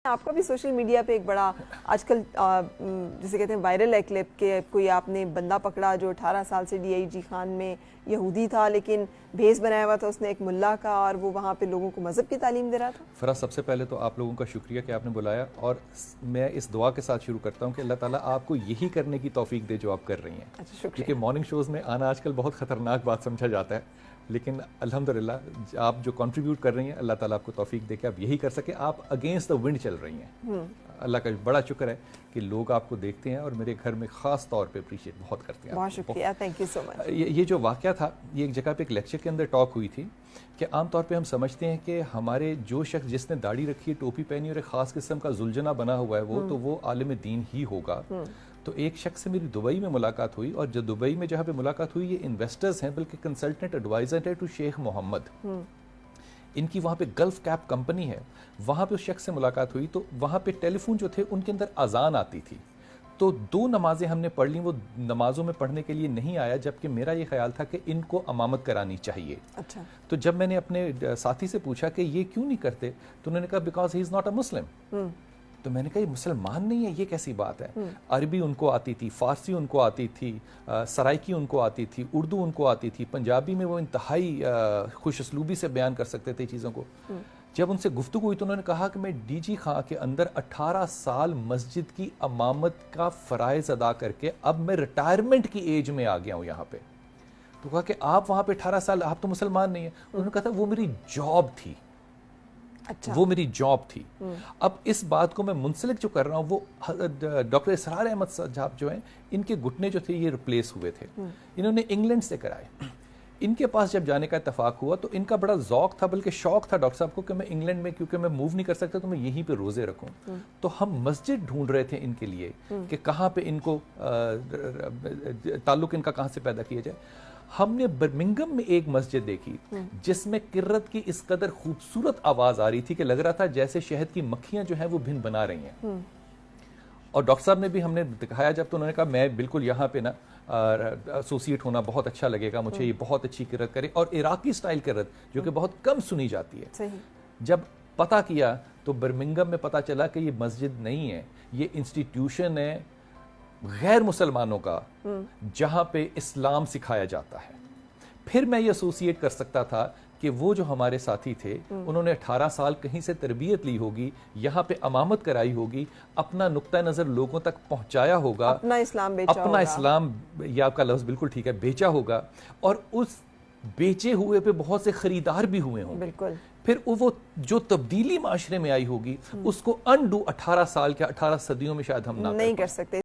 آپ کا بھی سوشل میڈیا پہ ایک بڑا آج کل جسے کہتے ہیں وائرل ہے کلپ کہ کوئی آپ نے بندہ پکڑا جو 18 سال سے ڈی آئی جی خان میں یہودی تھا لیکن بھیس بنایا ہوا تھا اس نے ایک ملا کا، اور وہ وہاں پہ لوگوں کو مذہب کی تعلیم دے رہا تھا۔ فراز، سب سے پہلے تو آپ لوگوں کا شکریہ کہ آپ نے بلایا، اور میں اس دعا کے ساتھ شروع کرتا ہوں کہ اللہ تعالیٰ آپ کو یہی کرنے کی توفیق دے جو آپ کر رہی ہیں۔ کیونکہ مارننگ شوز میں آنا آج کل بہت خطرناک بات سمجھا جاتا ہے، لیکن الحمدللہ آپ جو کنٹریبیوٹ کر رہی ہیں اللہ تعالیٰ آپ کو توفیق دے کہ آپ یہی کر سکیں۔ آپ اگینسٹ دا ونڈ چل رہی ہیں۔ اللہ کا بڑا شکر ہے کہ لوگ آپ کو دیکھتے ہیں اور میرے گھر میں خاص طور پہ اپریشیٹ بہت کرتے ہیں۔ بہت شکریہ، تھینک یو سو مچ۔ یہ جو واقعہ تھا، یہ ایک جگہ پہ ایک لیکچر کے اندر ٹاک ہوئی تھی کہ عام طور پہ ہم سمجھتے ہیں کہ ہمارے جو شخص جس نے داڑھی رکھی ہے، ٹوپی پہنی اور ایک خاص قسم کا زلجنا بنا ہوا ہے تو وہ عالم دین ہی ہوگا۔ تو ایک شخص سے میری دبئی میں ملاقات ہوئی، اور جو دبئی میں جہاں پہ ملاقات ہوئی، یہ انویسٹرز ہیں، بلکہ کنسلٹنٹ ایڈوائزر ہے ٹو شیخ محمد۔ ان کی وہاں پہ گلف کیپ کمپنی ہے۔ وہاں پہ اس شخص سے ملاقات ہوئی تو وہاں پہ ٹیلی فون جو تھے ان کے اندر اذان آتی تھی، تو 2 نمازیں ہم نے پڑھ لیں۔ وہ نمازوں میں پڑھنے کے لیے نہیں آیا، جبکہ میرا یہ خیال تھا کہ ان کو امامت کرانی چاہیے۔ اچھا، تو جب میں نے اپنے ساتھی سے پوچھا کہ یہ کیوں نہیں کرتے، تو انہوں نے کہا because he is not a مسلم۔ تو میں نے کہا یہ مسلمان نہیں ہے، یہ کیسی بات ہے؟ عربی ان کو آتی تھی، فارسی ان کو آتی تھی، سرائکی ان کو آتی تھی، اردو ان کو آتی تھی، پنجابی میں وہ انتہائی خوش اسلوبی سے بیان کر سکتے تھے چیزوں کو۔ جب ان سے گفتگو ہوئی تو انہوں نے کہا کہ میں ڈی جی خان کے اندر 18 سال مسجد کی امامت کا فرائض ادا کر کے اب میں ریٹائرمنٹ کی ایج میں آ گیا ہوں یہاں پہ۔ تو کہا کہ آپ وہاں پہ 18 سال، آپ تو مسلمان نہیں ہیں۔ انہوں نے کہا تھا وہ میری جاب تھی، وہ میری جاب تھی۔ اب اس بات کو میں منسلک جو کر رہا ہوں، وہ ڈاکٹر اسرار احمد صاحب جو ہیں، ان کے گھٹنے جو تھے یہ ریپلیس ہوئے تھے، انہوں نے انگلینڈ سے کرائے۔ ان کے پاس جب جانے کا اتفاق ہوا تو ان کا بڑا ذوق تھا، بلکہ شوق تھا ڈاکٹر صاحب کو کہ میں انگلینڈ میں، کیونکہ میں موو نہیں کر سکتا تو میں یہیں پہ روزے رکھوں۔ تو ہم مسجد ڈھونڈ رہے تھے ان کے لیے کہ کہاں پہ ان کو تعلق ان کا کہاں سے پیدا کیا جائے۔ ہم نے برمنگم میں ایک مسجد دیکھی جس میں کرت کی اس قدر خوبصورت آواز آ رہی تھی کہ لگ رہا تھا جیسے شہد کی مکھیاں جو ہیں وہ بھن بنا رہی ہیں۔ اور ڈاکٹر صاحب نے بھی ہم نے دکھایا جب، تو انہوں نے کہا میں بالکل یہاں پہ نا ایسوسیٹ ہونا بہت اچھا لگے گا مجھے، یہ بہت اچھی کرت کرے، اور عراقی سٹائل کرت جو کہ بہت کم سنی جاتی ہے۔ جب پتہ کیا تو برمنگم میں پتہ چلا کہ یہ مسجد نہیں ہے، یہ انسٹیٹیوشن ہے غیر مسلمانوں کا جہاں پہ اسلام سکھایا جاتا ہے۔ پھر میں یہ ایسوسیٹ کر سکتا تھا کہ وہ جو ہمارے ساتھی تھے انہوں نے 18 سال کہیں سے تربیت لی ہوگی، یہاں پہ امامت کرائی ہوگی، اپنا نقطہ نظر لوگوں تک پہنچایا ہوگا، اپنا اسلام بیچا ہوگا، اپنا اسلام، یہ آپ کا لفظ بالکل ٹھیک ہے، بیچا ہوگا، اور اس بیچے ہوئے پہ بہت سے خریدار بھی ہوئے ہوں۔ بالکل۔ پھر وہ جو تبدیلی معاشرے میں آئی ہوگی اس کو انڈو 18 سال کے 18 صدیوں میں شاید ہم نہ نہیں کر سکتے۔